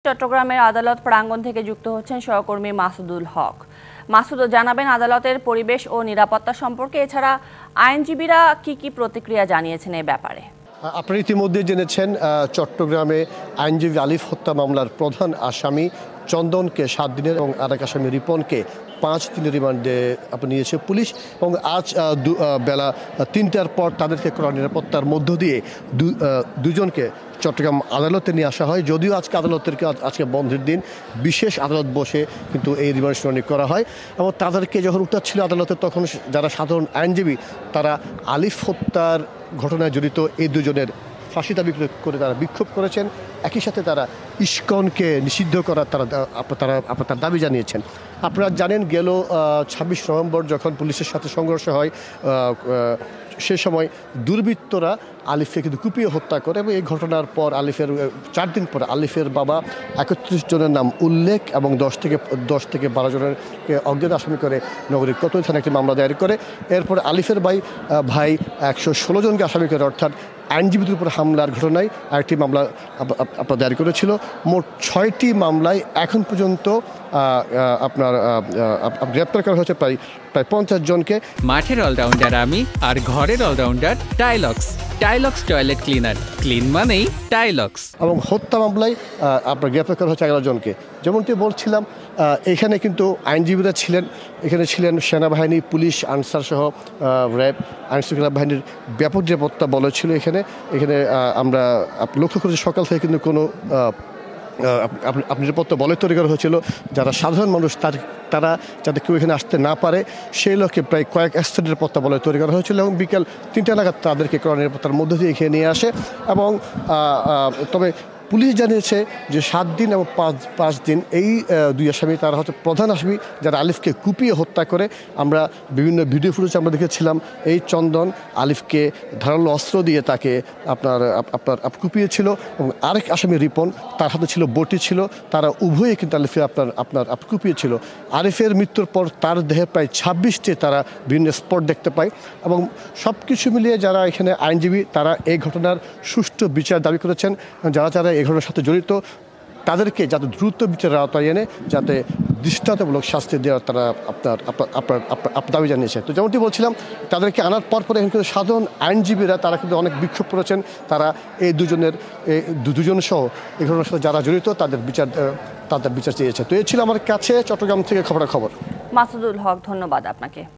চট্টগ্রামের আদালত প্রাঙ্গণ থেকে যুক্ত হচ্ছেন সহকর্মী মাসুদুল হক। মাসুদ জানাবেন আদালতের পরিবেশ ও নিরাপত্তা সম্পর্কে, এছাড়া আইনজীবীরা কি প্রতিক্রিয়া জানিয়েছেন এই ব্যাপারে। আপনারা ইতিমধ্যে জেনেছেন চট্টগ্রামে আইনজীবী আলিফ হত্যা মামলার প্রধান আসামি চন্দনকে 7 দিনের এবং আরেক আসামি রিপনকে 5 দিনের রিমান্ডে নিয়েছে পুলিশ। এবং আজ বেলা 3টার পর তাদেরকে কড়া নিরাপত্তার মধ্য দিয়ে দুজনকে চট্টগ্রাম আদালতে নিয়ে আসা হয়। যদিও আজকে বন্ধের দিন, বিশেষ আদালত বসে কিন্তু এই রিমান্ড শুনানি করা হয়। এবং তাদেরকে যখন উঠাচ্ছিল আদালতে, তখন যারা সাধারণ আইনজীবী তারা আলিফ হত্যার ঘটনায় জড়িত এই দুজনের ফাঁসি দাবি করে তারা বিক্ষোভ করেছেন। একই সাথে তারা ইস্কনকে নিষিদ্ধ করার তারা দাবি জানিয়েছেন। আপনারা জানেন, গেল 26 নভেম্বর যখন পুলিশের সাথে সংঘর্ষ হয়, সে সময় দুর্বৃত্তরা আলিফকে কিন্তু কুপিয়ে হত্যা করে। এবং এই ঘটনার পর 4 দিন পর আলিফের বাবা 31 জনের নাম উল্লেখ এবং 10 থেকে 12 জনের অজ্ঞাত আসামি করে নগরীর কোতোয়ালি থানায় একটি মামলা দায়ের করে। এরপর আলিফের ভাই 116 জনকে আসামি করে, অর্থাৎ আইনজীবীদের উপর হামলার ঘটনায় আরেকটি মামলা দায়ের করেছিল। মোট 6টি মামলায় এখন পর্যন্ত গ্রেপ্তার করা হয়েছে প্রায় 50 জনকে। মাঠের অলরাউন্ডার আমি, আর ঘরের allrounder Tylox. Tylox toilet cleaner, clean মানেই টাইলক্স। এবং হত্যা মামলায় গ্রেপ্তার করা হয়েছে 11 জনকে। যেমনটি বলছিলাম, এখানে কিন্তু আইনজীবীরা ছিলেন, এখানে ছিলেন সেনাবাহিনী, পুলিশ, আনসার সহ র্যাব, আইনশৃঙ্খলা বাহিনীর ব্যাপক নিরাপত্তা বল ছিল এখানে। আমরা লক্ষ্য করেছি সকাল থেকে কিন্তু কোনো নিরাপত্তা বলয় তৈরি করা হয়েছিল, যারা সাধারণ মানুষ তারা যাতে কেউ এখানে আসতে না পারে সেই লক্ষ্যে প্রায় কয়েক স্তরের নিরাপত্তা বলয় তৈরি করা হয়েছিল। এবং বিকেল 3টা নাগাদ তাদেরকে কড়া নিরাপত্তার মধ্য দিয়ে এখানে নিয়ে আসে। এবং তবে পুলিশ জানিয়েছে যে 7 দিন এবং 5 দিন এই 2 আসামি তারা হচ্ছে প্রধান আসামি, যারা আলিফকে কুপিয়ে হত্যা করে। আমরা বিভিন্ন ভিডিও ফুটেজ আমরা দেখেছিলাম, এই চন্দন আলিফকে ধারালো অস্ত্র দিয়ে তাকে কুপিয়েছিল। এবং আরেক আসামি রিপন, তার হাতে ছিল বটি ছিল, তারা উভয়ে কিন্তু আলিফকে কুপিয়েছিল। আরিফের মৃত্যুর পর তার দেহে প্রায় 26টি তারা বিভিন্ন স্পট দেখতে পায়। এবং সব কিছু মিলিয়ে যারা এখানে আইনজীবী তারা এই ঘটনার সুষ্ঠু বিচার দাবি করেছেন। যারা এই ঘটনার সাথে জড়িত তাদেরকে যাতে দ্রুত বিচারের আওতায় এনে যাতে দৃষ্টান্তমূলক শাস্তি দেওয়ার তারা আপনার দাবি জানিয়েছে। তো যেমনটি বলছিলাম, তাদেরকে আনার পর এখন কিন্তু সাধারণ আইনজীবীরা তারা কিন্তু অনেক বিক্ষোভ করেছেন। তারা এই দুজন সহ এই ঘটনার সাথে যারা জড়িত তাদের বিচার চেয়েছে। তো এই ছিল আমার কাছে চট্টগ্রাম থেকে খবর। মাসুদুল হক, ধন্যবাদ আপনাকে।